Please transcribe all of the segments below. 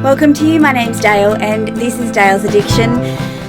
Welcome to you, my name's Dale and this is Dale's Addiction.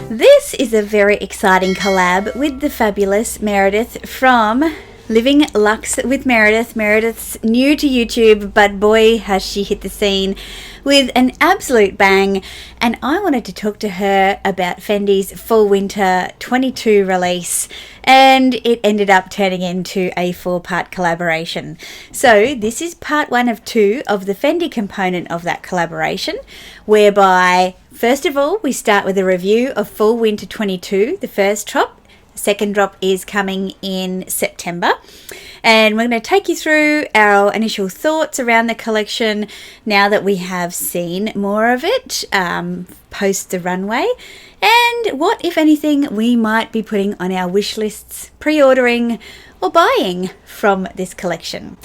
This is a very exciting collab with the fabulous Meredith from Living Luxe with Meredith. Meredith's new to YouTube, but boy has she hit the scene with an absolute bang, and I wanted to talk to her about Fendi's Fall Winter 22 release, and it ended up turning into a 4-part collaboration. So this is part 1 of 2 of the Fendi component of that collaboration, whereby first of all we start with a review of Fall Winter 22, the first drop. The second drop is coming in September, and we're going to take you through our initial thoughts around the collection now that we have seen more of it post the runway, and what, if anything, we might be putting on our wish lists, pre-ordering or buying from this collection.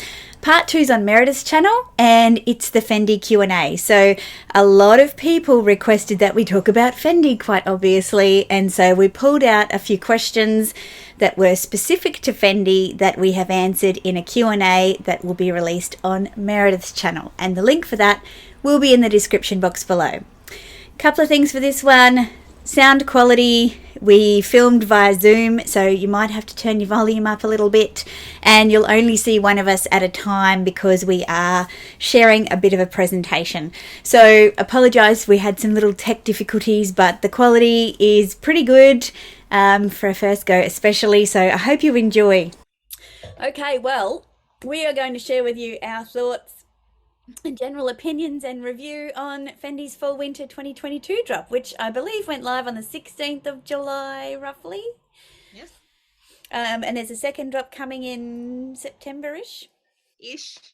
Part 2 is on Meredith's channel, and it's the Fendi Q&A. So a lot of people requested that we talk about Fendi, quite obviously, and so we pulled out a few questions that were specific to Fendi that we have answered in a Q&A that will be released on Meredith's channel, and the link for that will be in the description box below. Couple of things for this one. Sound quality, we filmed via Zoom, so you might have to turn your volume up a little bit, and you'll only see one of us at a time because we are sharing a bit of a presentation. So apologise, we had some little tech difficulties, but the quality is pretty good for a first go especially, so I hope you enjoy. Okay, well, we are going to share with you our thoughts and general opinions and review on Fendi's Fall Winter 2022 drop, which I believe went live on the 16th of July, roughly. Yes. And there's a second drop coming in September-ish?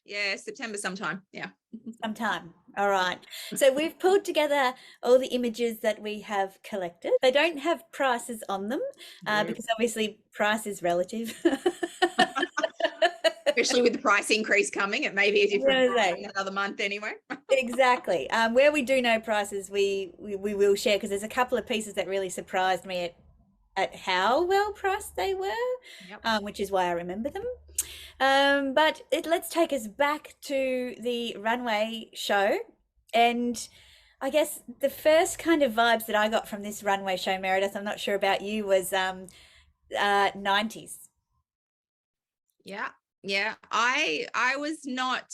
Yeah, September sometime, yeah. Sometime, all right. So we've pulled together all the images that we have collected. They don't have prices on them because obviously price is relative. Especially with the price increase coming, it may be a different in another month anyway. Exactly. Where we do know prices, we will share, because there's a couple of pieces that really surprised me at how well priced they were, which is why I remember them. But let's take us back to the runway show, and I guess the first kind of vibes that I got from this runway show, Meredith, I'm not sure about you, was 90s. Yeah, I was not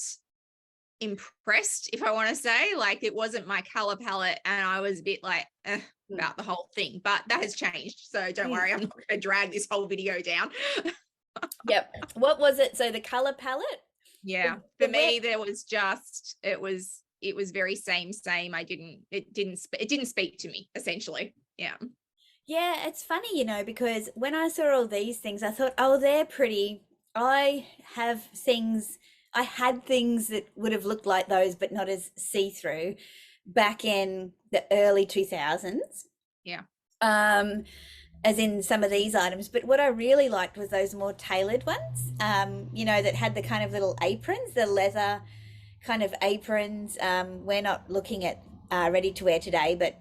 impressed, if I want to say. Like, it wasn't my color palette, and I was a bit like about the whole thing, but that has changed, so don't worry, I'm not going to drag this whole video down. Yep. What was it? So the color palette? Yeah, for me there was just it was very same. It didn't speak to me, essentially. Yeah, it's funny, because when I saw all these things, I thought, oh, they're pretty. I had things that would have looked like those, but not as see-through, back in the early 2000s. Yeah. As in some of these items. But what I really liked was those more tailored ones, that had the kind of little aprons, the leather kind of aprons. We're not looking at ready to wear today, but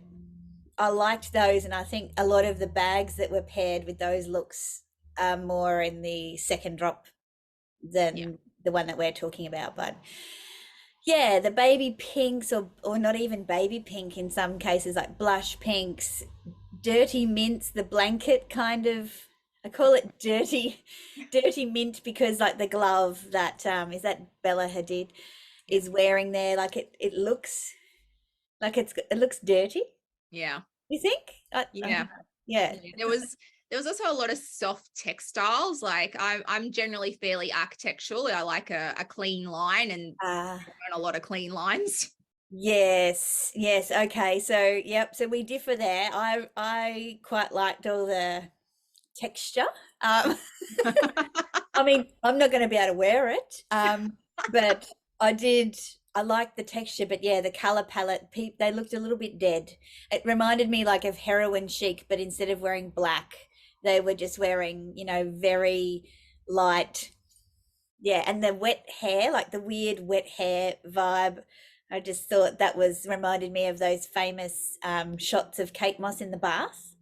I liked those. And I think a lot of the bags that were paired with those looks more in the second drop than the one that we're talking about. But yeah, the baby pinks, or not even baby pink in some cases, like blush pinks, dirty mints, the blanket kind of, I call it dirty mint, because like the glove that is that Bella Hadid is wearing there, like it looks like it looks dirty. Yeah. You think? Yeah. There was also a lot of soft textiles. Like, I'm generally fairly architectural. I like a clean line, and a lot of clean lines. Yes. Okay. So, so we differ there. I quite liked all the texture. I mean, I'm not going to be able to wear it, but I liked the texture, but yeah, the color palette, they looked a little bit dead. It reminded me like of heroin chic, but instead of wearing black, they were just wearing, very light. Yeah. And the wet hair, like the weird wet hair vibe, I just thought that reminded me of those famous shots of Kate Moss in the bath,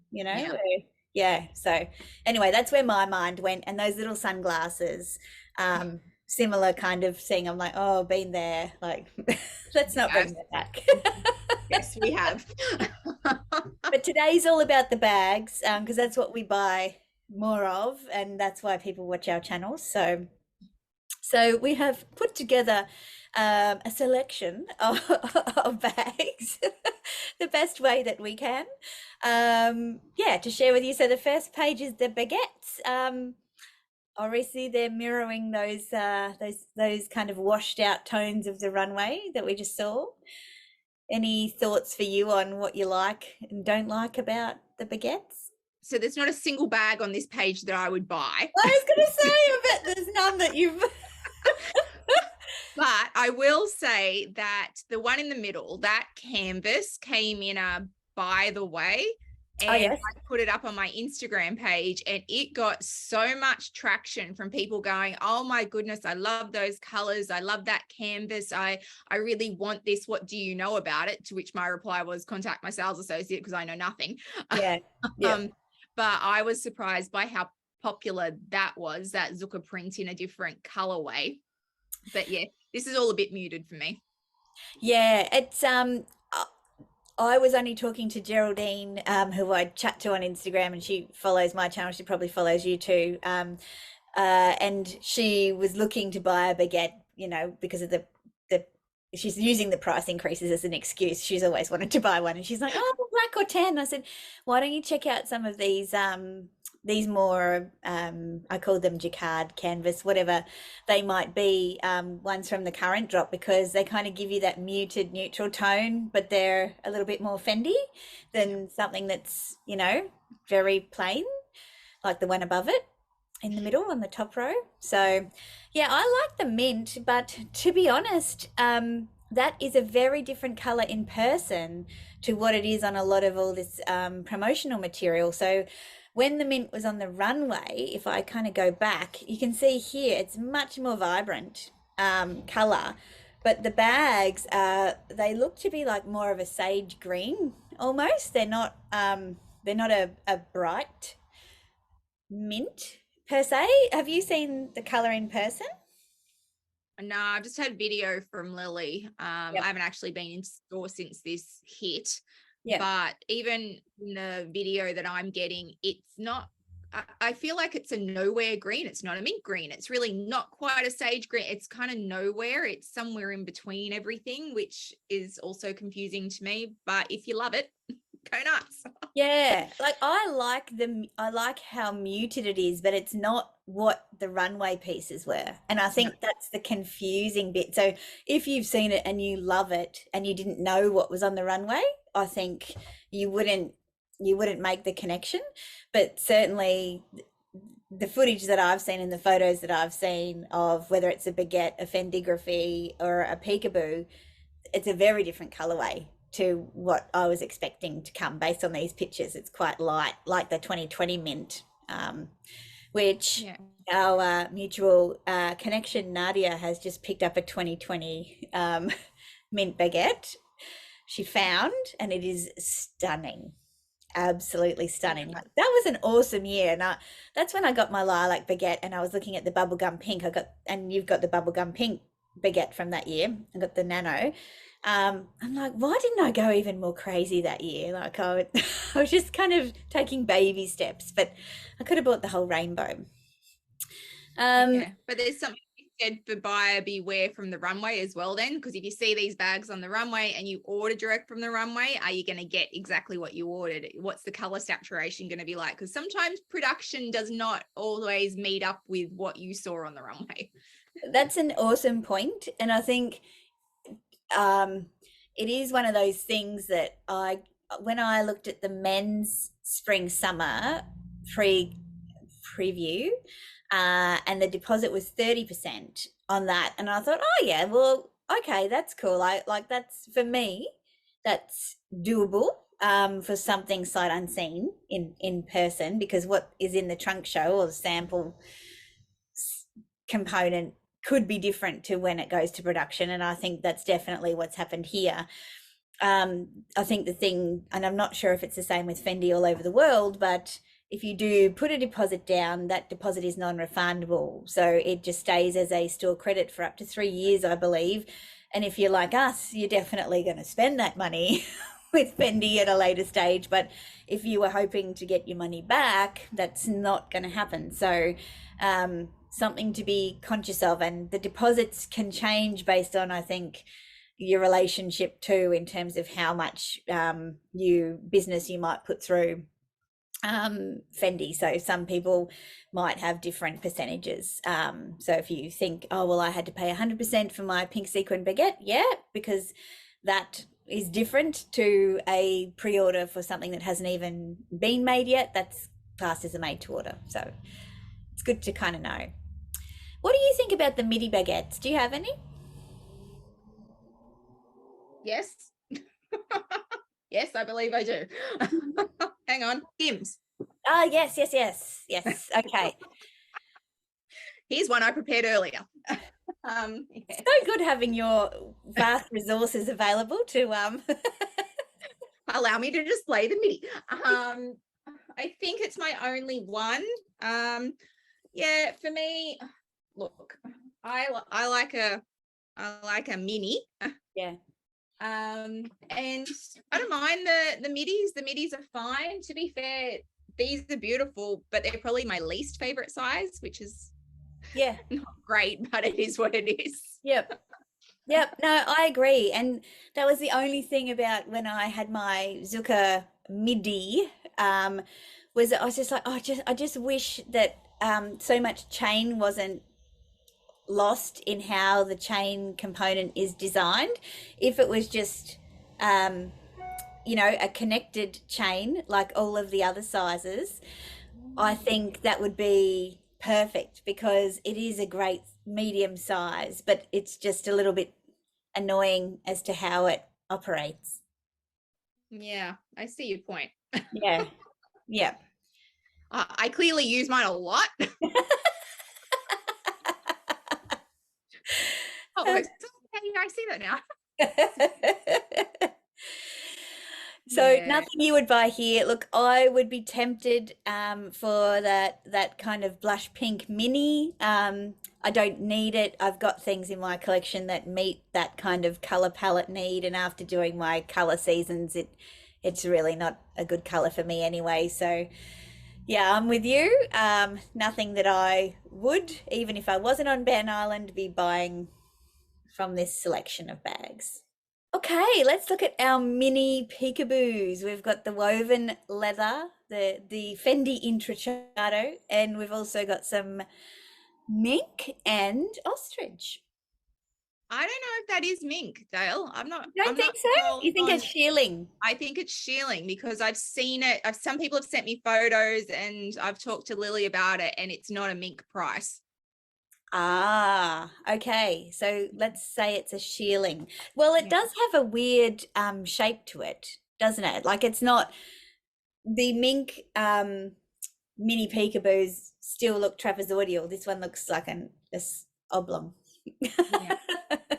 So anyway, that's where my mind went. And those little sunglasses, similar kind of thing. I'm like, oh, been there. Like, let's not bring that back. Yes, we have. But today's all about the bags, because that's what we buy more of, and that's why people watch our channels. So we have put together a selection of bags, the best way that we can, yeah, to share with you. So the first page is the baguettes. Obviously, they're mirroring those kind of washed out tones of the runway that we just saw. Any thoughts for you on what you like and don't like about the baguettes? So there's not a single bag on this page that I would buy. I was going to say, I bet there's none that you've. But I will say that the one in the middle, that canvas came in a by the way. And yes. I put it up on my Instagram page and it got so much traction from people going, oh my goodness, I love those colors. I love that canvas. I really want this. What do you know about it? To which my reply was contact my sales associate because I know nothing. Yeah. Yeah. But I was surprised by how popular that was, that Zucca print in a different colorway. But yeah, this is all a bit muted for me. Yeah, it's I was only talking to Geraldine, who I chat to on Instagram, and she follows my channel. She probably follows you too. And she was looking to buy a baguette, you know, because of the she's using the price increases as an excuse. She's always wanted to buy one, and she's like, "Oh, black or tan." I said, "Why don't you check out some of these more I call them jacquard canvas, whatever they might be, ones from the current drop, because they kind of give you that muted neutral tone, but they're a little bit more Fendi than something that's, you know, very plain, like the one above it in the middle on the top row." So yeah, I like the mint, but to be honest, that is a very different color in person to what it is on a lot of all this promotional material. So when the mint was on the runway, if I kind of go back, you can see here it's much more vibrant color, but the bags, they look to be like more of a sage green almost. They're not a bright mint per se. Have you seen the color in person? No, I've just had video from Lily. Yep. I haven't actually been in store since this hit. Yeah. But even in the video that I'm getting, it's not, I feel like it's a nowhere green. It's not a mint green. It's really not quite a sage green. It's kind of nowhere. It's somewhere in between everything, which is also confusing to me. But if you love it, go nuts. Yeah, like I like how muted it is, but it's not what the runway pieces were. And I think that's the confusing bit. So if you've seen it and you love it and you didn't know what was on the runway, I think you wouldn't make the connection. But certainly the footage that I've seen and the photos that I've seen of whether it's a baguette, a Fendigraphy or a Peekaboo, it's a very different colorway to what I was expecting to come based on these pictures. It's quite light, like the 2020 mint, which our mutual connection, Nadia, has just picked up a 2020 mint baguette she found, and it is stunning. Absolutely stunning. Like, that was an awesome year. And that's when I got my lilac baguette, and I was looking at the bubblegum pink. And you've got the bubblegum pink baguette from that year. I got the nano. I'm like, why didn't I go even more crazy that year? Like I was just kind of taking baby steps, but I could have bought the whole rainbow. But there's something said for buyer beware from the runway as well then, because if you see these bags on the runway and you order direct from the runway, are you going to get exactly what you ordered? What's the color saturation going to be like? Because sometimes production does not always meet up with what you saw on the runway. That's an awesome point, and I think it is one of those things that when I looked at the men's spring summer preview, and the deposit was 30% on that, and I thought, oh yeah, well, okay, that's cool. That's, for me, that's doable for something sight unseen in person, because what is in the trunk show or the sample component could be different to when it goes to production, and I think that's definitely what's happened here. I think the thing, and I'm not sure if it's the same with Fendi all over the world, but if you do put a deposit down, that deposit is non-refundable. So it just stays as a store credit for up to 3 years, I believe. And if you're like us, you're definitely going to spend that money with Fendi at a later stage. But if you were hoping to get your money back, that's not going to happen. So something to be conscious of. And the deposits can change based on, I think, your relationship too, in terms of how much business you might put through Fendi. So some people might have different percentages. So if you think, oh, well, I had to pay 100% for my pink sequin baguette, yeah, because that is different to a pre-order for something that hasn't even been made yet. That's classed as a made to order. So it's good to kind of know. What do you think about the midi baguettes? Do you have any? Yes. Yes, I believe I do. Hang on. Hymns. Ah, yes. Okay. Here's one I prepared earlier. Yeah. So good having your vast resources available to allow me to display the MIDI. I think it's my only one. Yeah, for me, look, I like a mini. Yeah. And I don't mind the midis. The midis are fine. To be fair, these are beautiful, but they're probably my least favorite size, which is not great, but it is what it is. Yep. No, I agree. And that was the only thing about when I had my Zucca midi, was I was just like, oh, I just wish that so much chain wasn't lost in how the chain component is designed. If it was just a connected chain like all of the other sizes, I think that would be perfect, because it is a great medium size, but it's just a little bit annoying as to how it operates. Yeah, I see your point. Yeah. I clearly use mine a lot. Oh, okay, I see that now. So nothing you would buy here. Look, I would be tempted for that kind of blush pink mini. I don't need it. I've got things in my collection that meet that kind of color palette need, and after doing my color seasons, it's really not a good color for me anyway. So yeah, I'm with you. Nothing that I would, even if I wasn't on Ben Island, be buying from this selection of bags. Okay, let's look at our mini peekaboos. We've got the woven leather, the Fendi Intricciato, and we've also got some mink and ostrich. I don't know if that is mink, Dale. I'm not. You don't think so? You think it's shearling? I think it's shearling because I've seen it. Some people have sent me photos, and I've talked to Lily about it, and it's not a mink price. Ah, okay. So let's say it's a shearling. Well, it does have a weird shape to it, doesn't it? Like, it's not the mink mini peekaboos still look trapezoidal. This one looks like an oblong. Yeah.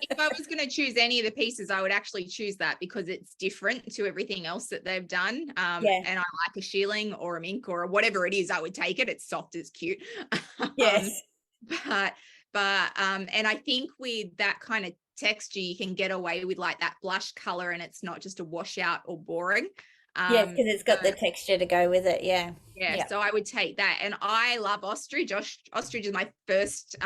If I was going to choose any of the pieces, I would actually choose that because it's different to everything else that they've done. And I like a shearling or a mink or whatever it is. I would take it. It's soft, it's cute. Yes. But and I think with that kind of texture, you can get away with like that blush color, and it's not just a washout or boring. Yes, because it's got the texture to go with it. Yeah. So I would take that. And I love ostrich. Ostrich is my first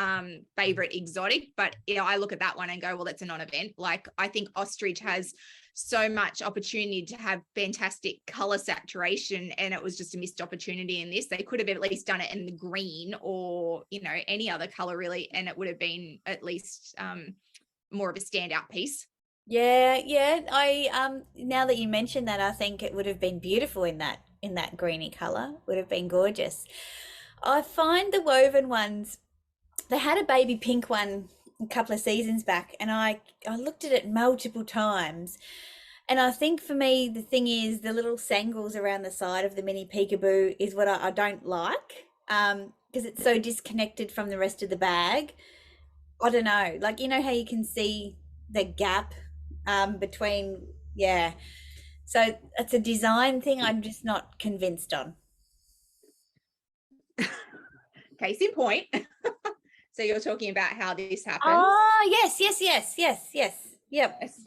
favorite exotic, but I look at that one and go, well, that's a non-event. Like, I think ostrich has so much opportunity to have fantastic color saturation, and it was just a missed opportunity in this. They could have at least done it in the green or any other color really, and it would have been at least more of a standout piece. I now that you mention that, I think it would have been beautiful in that greeny color. Would have been gorgeous. I find the woven ones, they had a baby pink one a couple of seasons back, and I looked at it multiple times, and I think for me the thing is the little sangles around the side of the mini peekaboo is what I don't like, because it's so disconnected from the rest of the bag. I don't know, like, how you can see the gap between, so it's a design thing I'm just not convinced on. Case in point. So you're talking about how this happens. Ah, yes. Yep. Yes.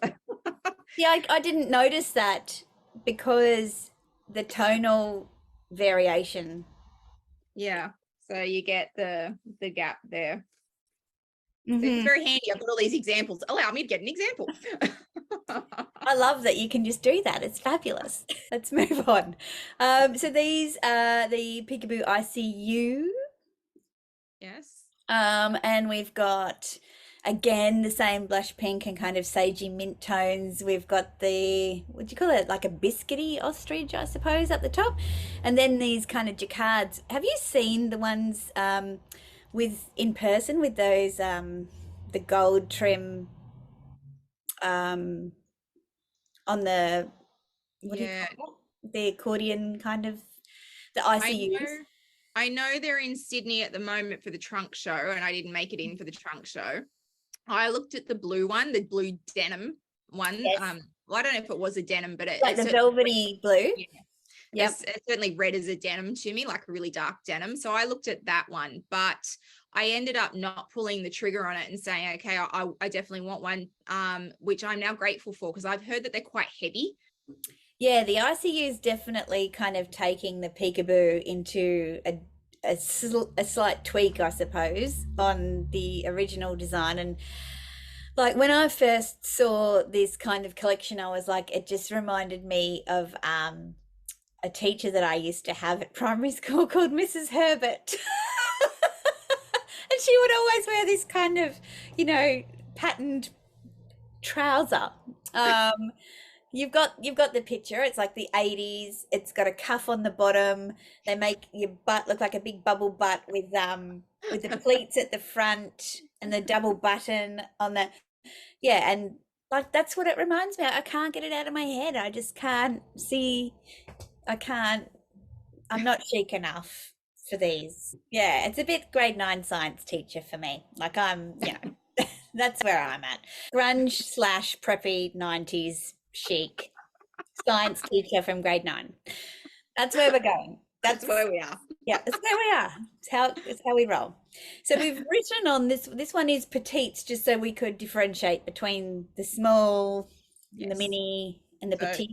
Yeah, I didn't notice that because the tonal variation. Yeah. So you get the gap there. So it's Mhm. very handy. I've got all these examples. Allow me to get an example. I love that you can just do that. It's fabulous. Let's move on. So these are the Peekaboo ICU. Yes. And we've got again the same blush pink and kind of sagey mint tones. We've got the, what do you call it, like a biscuity ostrich, I suppose, up the top, and then these kind of jacquards. Have you seen the ones with in person with those the gold trim on the, what do you Yeah. call it, the accordion kind of, the I ICUs? know. I know they're in Sydney at the moment for the trunk show, and I didn't make it in for the trunk show. I looked at the blue one, the blue denim one. Yes. Well, I don't know if it was a denim, but Like the velvety blue. Yeah. Yep. It's certainly red as a denim to me, like a really dark denim. So I looked at that one, but I ended up not pulling the trigger on it and saying, okay, I definitely want one, which I'm now grateful for because I've heard that they're quite heavy. Yeah, the ICU is definitely kind of taking the Peekaboo into a slight tweak, I suppose, on the original design. And like when I first saw this kind of collection, I was like, it just reminded me of a teacher that I used to have at primary school called Mrs. Herbert. And she would always wear this kind of, patterned trouser. You've got the picture. It's like the 80s. It's got a cuff on the bottom. They make your butt look like a big bubble butt with the pleats at the front and the double button on the, yeah, and like that's what it reminds me of. I can't get it out of my head. I just can't see. I'm not chic enough for these. Yeah, it's a bit grade 9 science teacher for me. Like that's where I'm at. Grunge / preppy 90s chic science teacher from grade 9. That's where we're going. That's where we are. Yeah, that's where we are. It's how we roll. So we've written on this one is petites, just so we could differentiate between the small, and the mini, and the petite.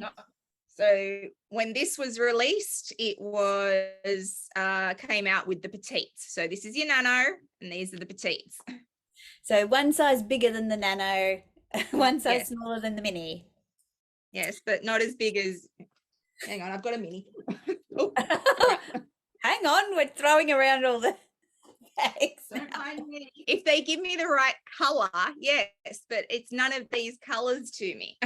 So when this was released, it was came out with the petites. So this is your nano, and these are the petites. So one size bigger than the nano, one size smaller than the mini. Yes, but not as big as. Hang on, I've got a mini. Oh. Hang on, we're throwing around all the bags. If they give me the right color, yes, but it's none of these colors to me.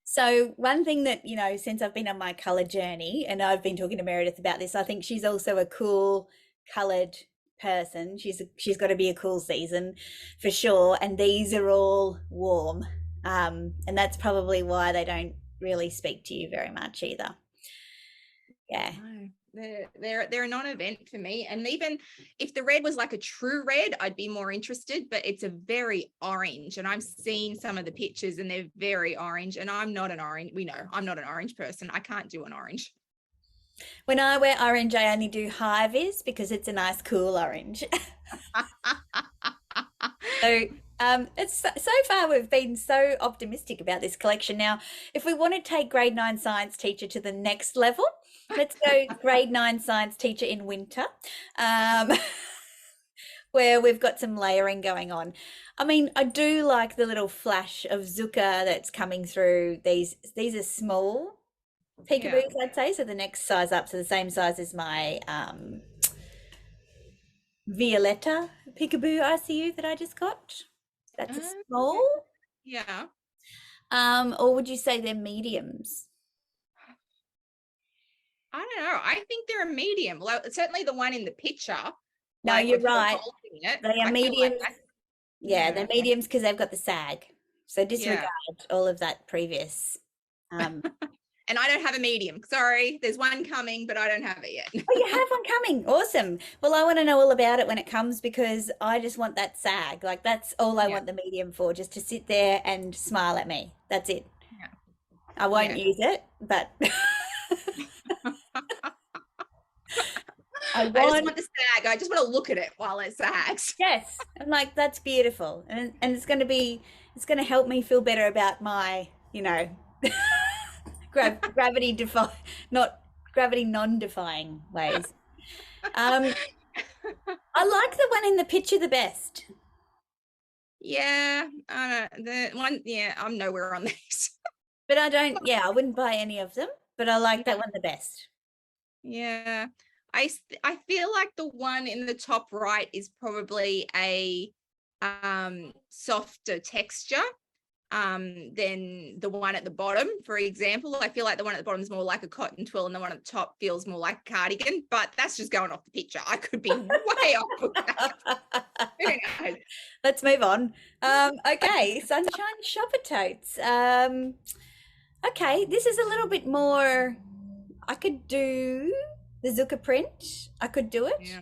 So one thing that, since I've been on my color journey, and I've been talking to Meredith about this, I think she's also a cool colored person. She's got to be a cool season for sure. And these are all warm. And that's probably why they don't really speak to you very much either. Yeah. They're a non-event for me. And even if the red was like a true red, I'd be more interested, but it's a very orange, and I've seen some of the pictures and they're very orange, and I'm not an orange. We know I'm not an orange person. I can't do an orange. When I wear orange, I only do high vis because it's a nice cool orange. So it's so far we've been so optimistic about this collection. Now, if we want to take grade 9 science teacher to the next level, let's go grade 9 science teacher in winter, where we've got some layering going on. I mean, I do like the little flash of Zucca that's coming through. These are small peekaboos, I'd say. So the next size up, so the same size as my Violetta Peekaboo ICU that I just got. That's a small. Yeah. Or would you say they're mediums? I don't know. I think they're a medium. Well, certainly the one in the picture. No, you're right. They are mediums. Like they're mediums because they've got the sag. So disregard all of that previous. And I don't have a medium. Sorry, there's one coming, but I don't have it yet. Oh, you have one coming. Awesome. Well, I want to know all about it when it comes because I just want that sag. Like that's all I want the medium for, just to sit there and smile at me. That's it. Yeah. I won't use it, but I just want the sag. I just want to look at it while it sags. Yes, I'm like, that's beautiful, and it's going to help me feel better about my, gravity non-defying ways. I like the one in the picture the best. Yeah, the one. Yeah, I'm nowhere on these. But I wouldn't buy any of them, but I like that one the best. Yeah, I feel like the one in the top right is probably a softer texture than the one at the bottom. For example, I feel like the one at the bottom is more like a cotton twill and the one at the top feels more like a cardigan, but that's just going off the picture. I could be way off with that. Who knows? Let's move on. Okay, Sunshine Shopper Totes. Okay, this is a little bit more, I could do the Zucca print. I could do it. Yeah.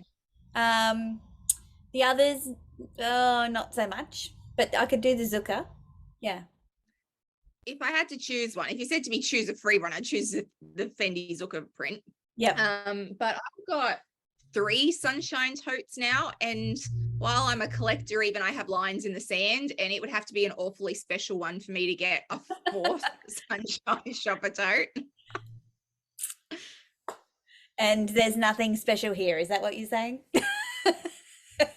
The others, not so much, but I could do the Zucca. Yeah. If I had to choose one, if you said to me choose a free one, I'd choose the Fendi Zucca print. Yeah. But I've got 3 Sunshine totes now, and while I'm a collector, even I have lines in the sand, and it would have to be an awfully special one for me to get a 4th Sunshine Shopper tote. And there's nothing special here. Is that what you're saying?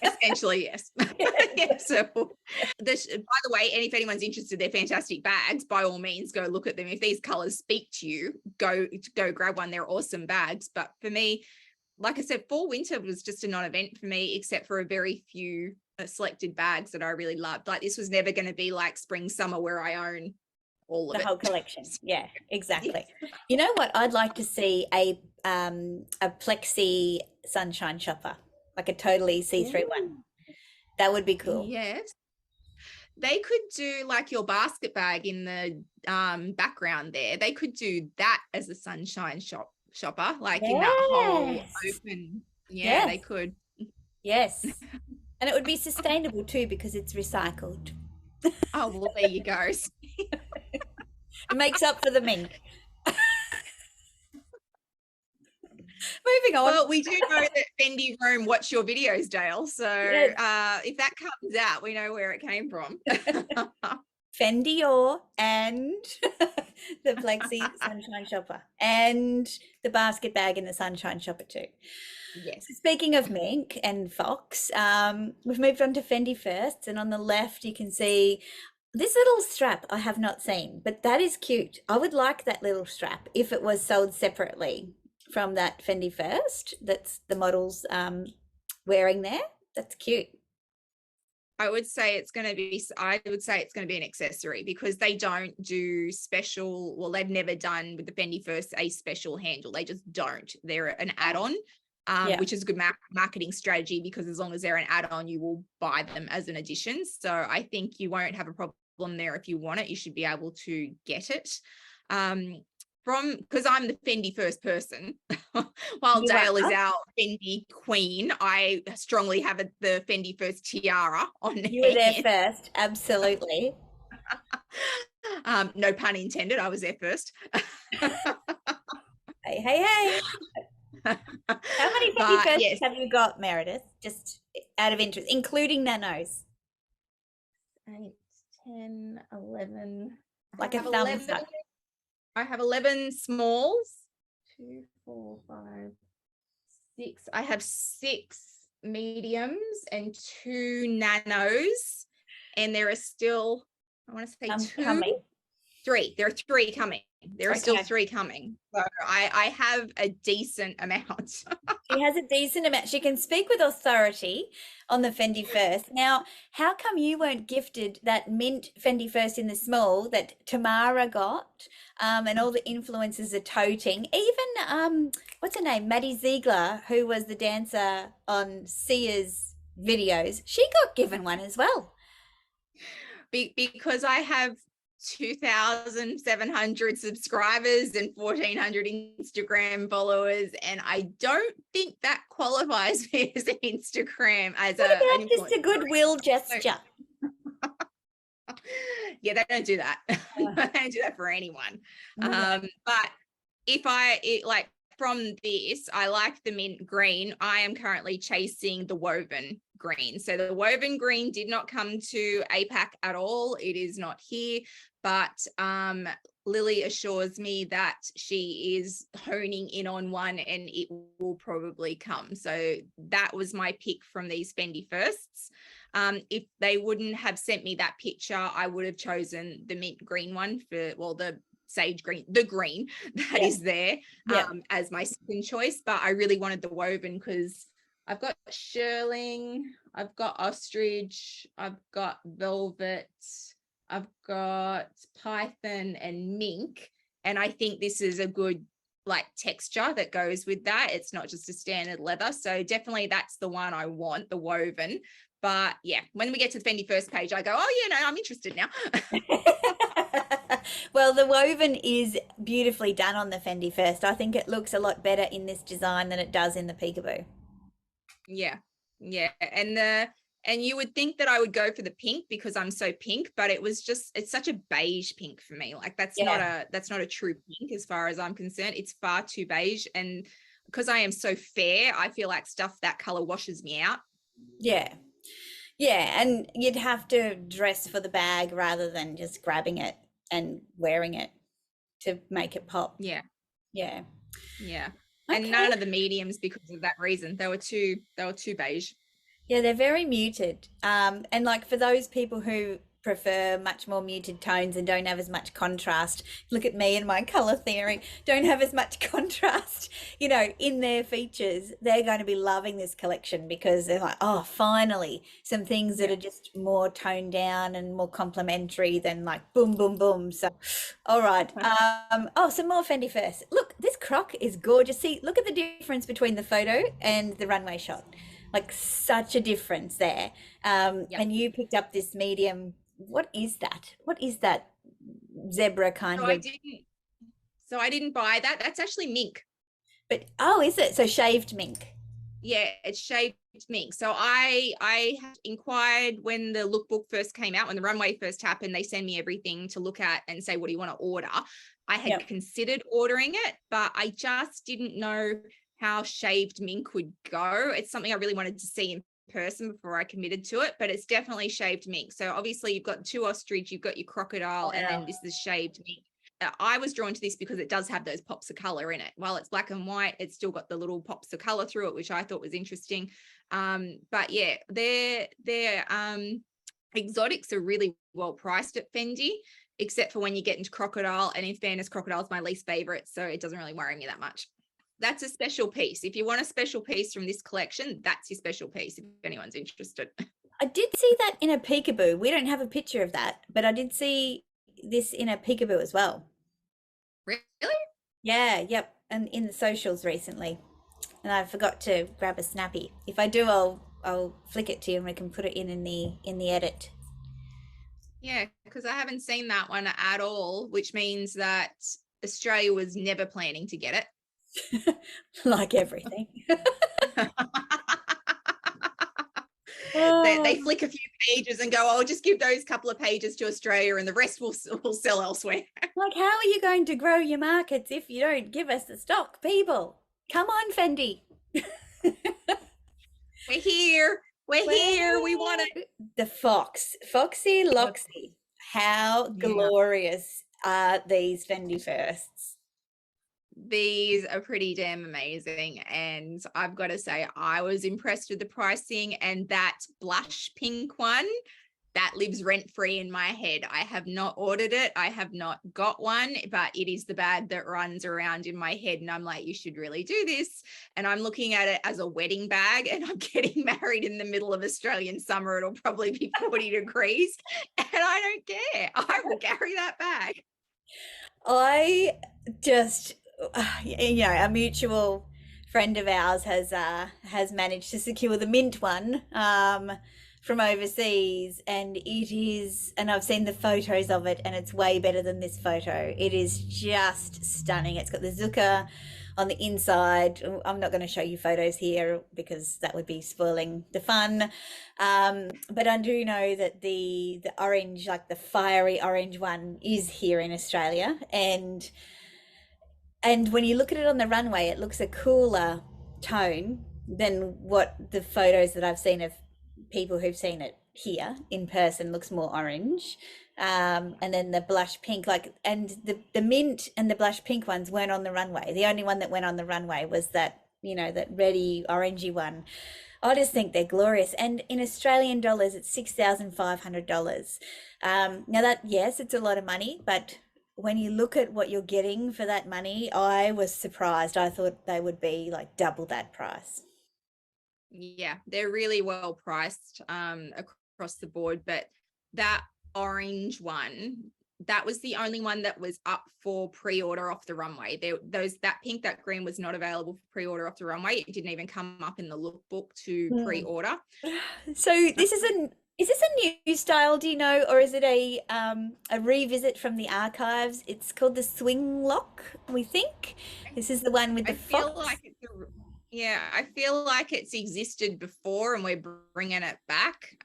Essentially, yes. Yeah, so by the way, and if anyone's interested, they're fantastic bags. By all means, go look at them. If these colors speak to you, go grab one. They're awesome bags. But for me, like I said, fall winter was just a non-event for me, except for a very few selected bags that I really loved. Like this was never going to be like spring summer where I own all of the it. whole collection. Yeah, exactly. Yes. You know what? I'd like to see a plexi Sunshine Shopper, like a totally see-through one. That would be cool. Yes. They could do like your basket bag in the background there. They could do that as a Sunshine shopper, like in that whole open. Yeah, they could. Yes. And it would be sustainable too because it's recycled. Oh, well, there you go. It makes up for the mink. Moving on. Well, we do know that Fendi Room watch your videos, Dale. So if that comes out, we know where it came from. Fendi or and the Plexi Sunshine Shopper and the basket bag in the Sunshine Shopper too. Yes. So speaking of mink and fox, we've moved on to Fendi first, and on the left you can see this little strap I have not seen, but that is cute. I would like that little strap if it was sold separately from that Fendi first. That's the model's wearing there. That's cute. I would say it's going to be an accessory because they don't do special. Well, they've never done with the Fendi first a special handle. They just don't. They're an add-on, which is a good marketing strategy because as long as they're an add-on, you will buy them as an addition. So I think you won't have a problem there. If you want it, you should be able to get it. Because I'm the Fendi first person, while Dale is our Fendi queen, I strongly have the Fendi first tiara on. You were there first, absolutely. No pun intended. I was there first. Hey. How many Fendi firsts have you got, Meredith? Just out of interest, including nanos. 8, 10, 11. Like a thumbs up. I have 11 smalls. 2, 4, 5, 6. I have 6 mediums and 2 nanos. And there are still, I want to say 3. There are 3 coming. There are still 3 coming. So I have a decent amount. She has a decent amount. She can speak with authority on the Fendi first. Now, how come you weren't gifted that mint Fendi first in the small that Tamara got and all the influencers are toting? Even, what's her name? Maddie Ziegler, who was the dancer on Sia's videos. She got given one as well. Because I have 2,700 subscribers and 1,400 Instagram followers, and I don't think that qualifies me as an Instagram as an just a goodwill gesture. Yeah, they don't do that. They don't do that for anyone. But if like from this, I like the mint green. I am currently chasing the woven green. So the woven green did not come to APAC at all. It is not here, but Lily assures me that she is honing in on one and it will probably come. So that was my pick from these Fendi firsts. If they wouldn't have sent me that picture, I would have chosen the mint green one for, well, the sage green, the green that is there as my second choice. But I really wanted the woven because I've got shearling, I've got ostrich, I've got velvet, I've got python and mink. And I think this is a good like texture that goes with that. It's not just a standard leather. So definitely that's the one I want, the woven. But yeah, when we get to the Fendi first page, I go, oh, yeah, no, I'm interested now. Well, the woven is beautifully done on the Fendi first. I think it looks a lot better in this design than it does in the Peekaboo. Yeah. And you would think that I would go for the pink because I'm so pink, but it's such a beige pink for me. Like that's not a true pink as far as I'm concerned. It's far too beige. And because I am so fair, I feel like stuff that color washes me out. Yeah. Yeah, and you'd have to dress for the bag rather than just grabbing it and wearing it to make it pop. Yeah. Yeah. Yeah. Okay. And none of the mediums because of that reason. They were too beige. Yeah, they're very muted. And like for those people who prefer much more muted tones and don't have as much contrast, look at me and my color theory, don't have as much contrast, you know, in their features, they're going to be loving this collection because they're like, oh, finally some things that are just more toned down and more complementary than like boom, boom, boom. So, all right. Oh, some more Fendi first. Look, this croc is gorgeous. See, look at the difference between the photo and the runway shot. Like such a difference there. And you picked up this medium. What is that? What is that zebra kind of? So I didn't buy that. That's actually mink. But oh, is it? So shaved mink. Yeah, it's shaved mink. So I inquired when the lookbook first came out, when the runway first happened, they send me everything to look at and say, what do you want to order? I had considered ordering it, but I just didn't know how shaved mink would go. It's something I really wanted to see in person before I committed to it, but it's definitely shaved mink. So obviously you've got two ostrich, you've got your crocodile, and then this is shaved mink. I was drawn to this because it does have those pops of color in it. While it's black and white, it's still got the little pops of color through it, which I thought was interesting. But yeah, their exotics are really well priced at Fendi, except for when you get into crocodile. And in fairness, crocodile is my least favorite, so it doesn't really worry me that much. That's a special piece. If you want a special piece from this collection, that's your special piece if anyone's interested. I did see that in a Peekaboo. We don't have a picture of that, but I did see this in a Peekaboo as well. Really? Yeah, yep. And in the socials recently. And I forgot to grab a snappy. If I do, I'll flick it to you and we can put it in the edit. Yeah, because I haven't seen that one at all, which means that Australia was never planning to get it. Like everything. They flick a few pages and go, oh, just give those couple of pages to Australia and the rest will sell elsewhere. Like, how are you going to grow your markets if you don't give us the stock, people? Come on, Fendi. We're here. We want it. The Foxy Loxy. How glorious are these Fendi firsts? These are pretty damn amazing, and I've got to say I was impressed with the pricing, and that blush pink one that lives rent-free in my head. I have not ordered it, I have not got one, but it is the bag that runs around in my head, and I'm like, you should really do this. And I'm looking at it as a wedding bag, and I'm getting married in the middle of Australian summer. It'll probably be 40 degrees and I don't care. I will carry that bag. I just you know, a mutual friend of ours has managed to secure the mint one from overseas, and it is, and I've seen the photos of it, and it's way better than this photo. It is just stunning. It's got the zucca on the inside. I'm not going to show you photos here because that would be spoiling the fun, but I do know that the orange, like the fiery orange one, is here in Australia, and And when you look at it on the runway, it looks a cooler tone than what the photos that I've seen of people who've seen it here in person looks more orange. And then the blush pink, and the mint and the blush pink ones weren't on the runway. The only one that went on the runway was that, that reddy orangey one. I just think they're glorious. And in Australian dollars, it's $6,500. Now that, yes, it's a lot of money, but when you look at what you're getting for that money, I was surprised. I thought they would be like double that price. Yeah, they're really well priced across the board, but that orange one, that was the only one that was up for pre-order off the runway. That pink, that green was not available for pre-order off the runway. It didn't even come up in the lookbook to pre-order. So this is this a new style, do you know, or is it a revisit from the archives? It's called the swing lock, we think. This is the one with the fox. I feel like it's existed before and we're bringing it back.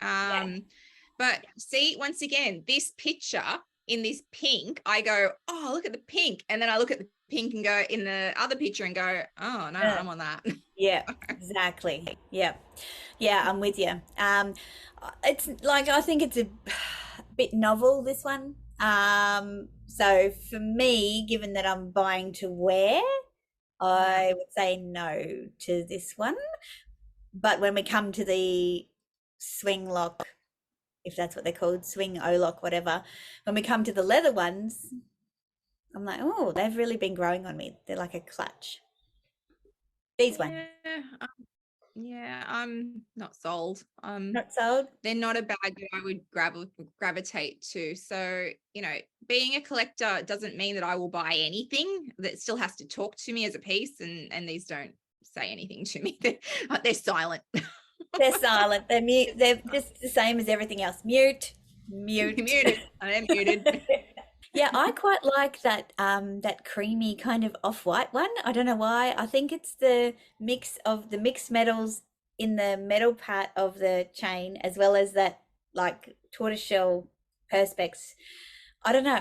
But see, once again, this picture in this pink, I go, oh, look at the pink. And then I look at the pink and go in the other picture and go, oh, no, I'm on that. Yeah, exactly. Yeah. Yeah, I'm with you. It's like, I think it's a bit novel, this one. So for me, given that I'm buying to wear, I would say no to this one. But when we come to the swing lock, if that's what they're called, swing O-lock, whatever, when we come to the leather ones, I'm like, oh, they've really been growing on me. They're like a clutch. These ones. Yeah, I'm not sold. Not sold? They're not a bag that I would gravitate to. So, being a collector doesn't mean that I will buy anything. That still has to talk to me as a piece, and these don't say anything to me. They're silent. They're silent. They're mute. They're just the same as everything else. Muted. I am muted. Yeah, I quite like that that creamy kind of off-white one. I don't know why. I think it's the mix of the mixed metals in the metal part of the chain, as well as that like tortoiseshell perspex. I don't know.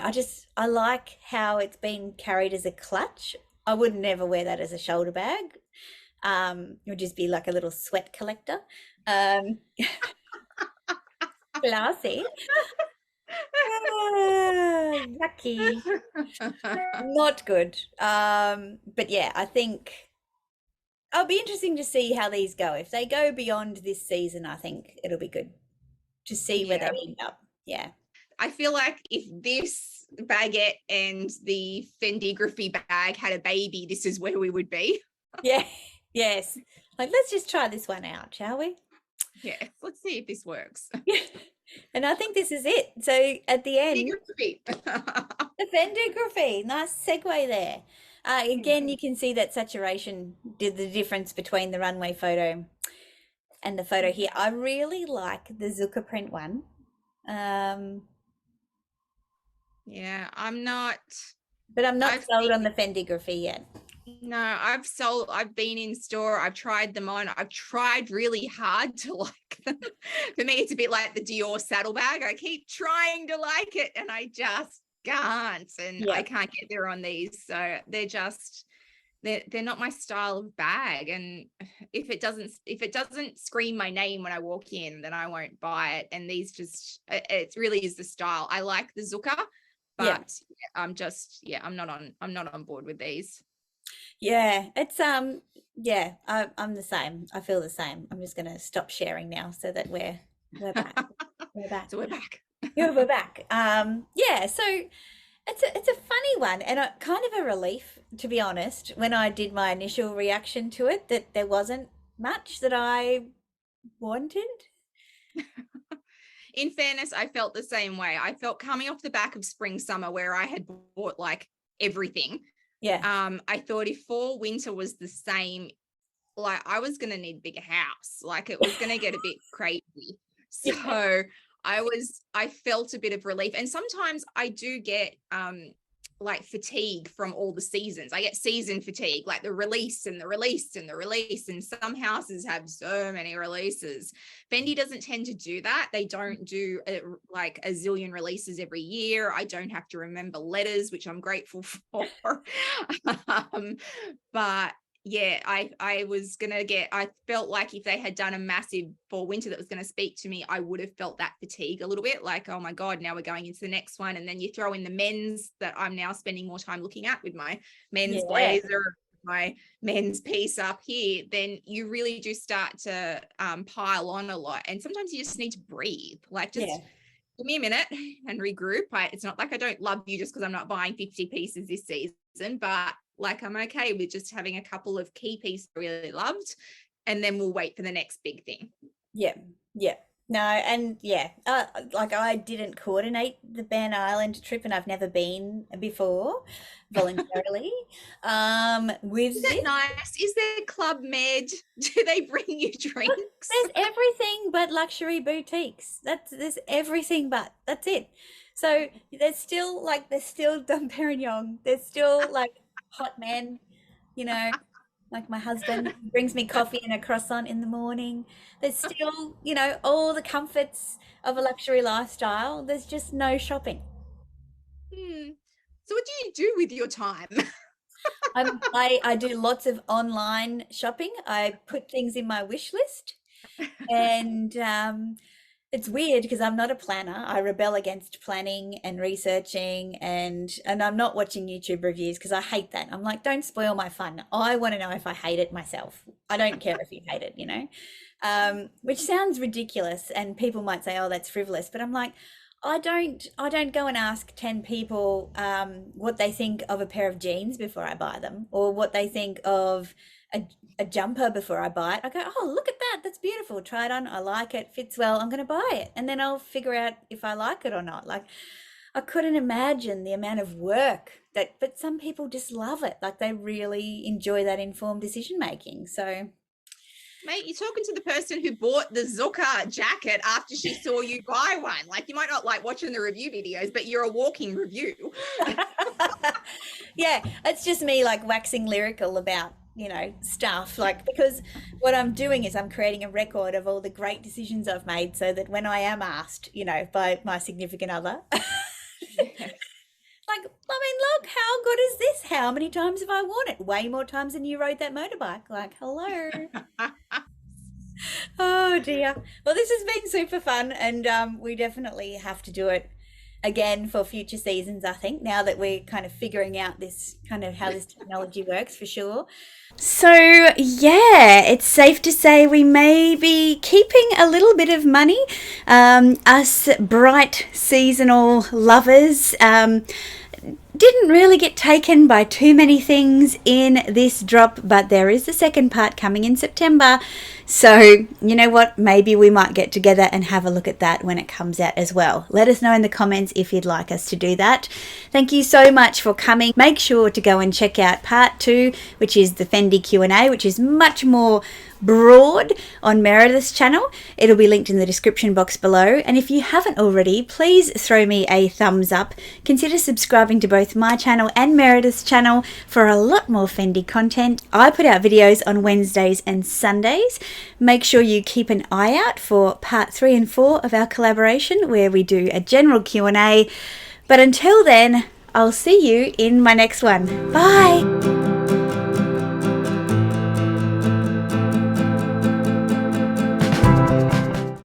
I like how it's been carried as a clutch. I would never wear that as a shoulder bag. It would just be like a little sweat collector. Classy. Yucky. Not good. But yeah, I think it'll be interesting to see how these go. If they go beyond this season, I think it'll be good to see where they end up. Yeah. I feel like if this baguette and the Fendi Griffey bag had a baby, this is where we would be. Yeah. Yes. Like, let's just try this one out, shall we? Yeah. Let's see if this works. Yeah. And I think this is it. So at the end, the Fendi Griffey, nice segue there. Again, you can see that saturation did the difference between the runway photo and the photo here. I really like the Zucca print one. Yeah, I'm not. But I'm not sold on the Fendi Griffey yet. No, I've been in store, I've tried them on, I've tried really hard to like them. For me, it's a bit like the Dior saddlebag. I keep trying to like it and I just can't, and I can't get there on these. So they're not my style of bag. And if it doesn't scream my name when I walk in, then I won't buy it. And these it really is the style. I like the Zucca, but I'm not on board with these. Yeah, it's I'm the same. I feel the same. I'm just gonna stop sharing now so that we're back. We're back. So we're back. Yeah, we're back. So it's a funny one and kind of a relief, to be honest, when I did my initial reaction to it, that there wasn't much that I wanted. In fairness, I felt the same way. I felt coming off the back of spring summer where I had bought like everything. Yeah. I thought if fall winter was the same, like I was going to need a bigger house. Like it was going to get a bit crazy. So I felt a bit of relief. And sometimes I do get like fatigue from all the seasons. I get season fatigue, like the release and the release and the release. And some houses have so many releases. Fendi doesn't tend to do that. They don't do like a zillion releases every year. I don't have to remember letters, which I'm grateful for. But yeah, I felt like if they had done a massive fall winter that was going to speak to me, I would have felt that fatigue a little bit, like, oh my God, now we're going into the next one. And then you throw in the men's that I'm now spending more time looking at with my men's blazer, my men's piece up here, then you really do start to pile on a lot. And sometimes you just need to breathe, like just give me a minute and regroup. It's not like I don't love you just because I'm not buying 50 pieces this season, but like I'm okay with just having a couple of key pieces I really loved, and then we'll wait for the next big thing. Yeah. No, and like I didn't coordinate the Ban Island trip, and I've never been before voluntarily. Is that nice? Is there Club Med? Do they bring you drinks? There's everything but luxury boutiques. There's everything but that's it. So there's still Dom Perignon. There's still like hot men, you know, like my husband brings me coffee and a croissant in the morning. There's still, all the comforts of a luxury lifestyle. There's just no shopping. So what do you do with your time? I do lots of online shopping. I put things in my wish list, and it's weird because I'm not a planner. I rebel against planning and researching, and I'm not watching YouTube reviews because I hate that. I'm like, don't spoil my fun. I want to know if I hate it myself. I don't care if you hate it, which sounds ridiculous, and people might say, oh, that's frivolous. But I'm like, I don't go and ask 10 people what they think of a pair of jeans before I buy them, or what they think of a jumper before I buy it. I go, oh, look at that. That's beautiful. Try it on. I like it. Fits well. I'm going to buy it. And then I'll figure out if I like it or not. Like, I couldn't imagine the amount of work but some people just love it. Like, they really enjoy that informed decision making. So, mate, you're talking to the person who bought the Zucker jacket after she saw you buy one. Like, you might not like watching the review videos, but you're a walking review. Yeah, it's just me like waxing lyrical about, stuff, like, because what I'm doing is I'm creating a record of all the great decisions I've made, so that when I am asked, by my significant other, like, I mean, look, how good is this? How many times have I worn it? Way more times than you rode that motorbike. Like, hello. Oh dear. Well, this has been super fun, and we definitely have to do it again for future seasons, I think, now that we're kind of figuring out this kind of how this technology works, for sure. So yeah, it's safe to say we may be keeping a little bit of money. Us bright seasonal lovers didn't really get taken by too many things in this drop, but there is a second part coming in September. So, you know what? Maybe we might get together and have a look at that when it comes out as well. Let us know in the comments if you'd like us to do that. Thank you so much for coming. Make sure to go and check out part 2, which is the Fendi Q&A, which is much more broad on Meredith's channel. It'll be linked in the description box below. And if you haven't already, please throw me a thumbs up. Consider subscribing to both my channel and Meredith's channel for a lot more Fendi content. I put out videos on Wednesdays and Sundays. Make sure you keep an eye out for part 3 and 4 of our collaboration, where we do a general Q&A. But until then, I'll see you in my next one. Bye!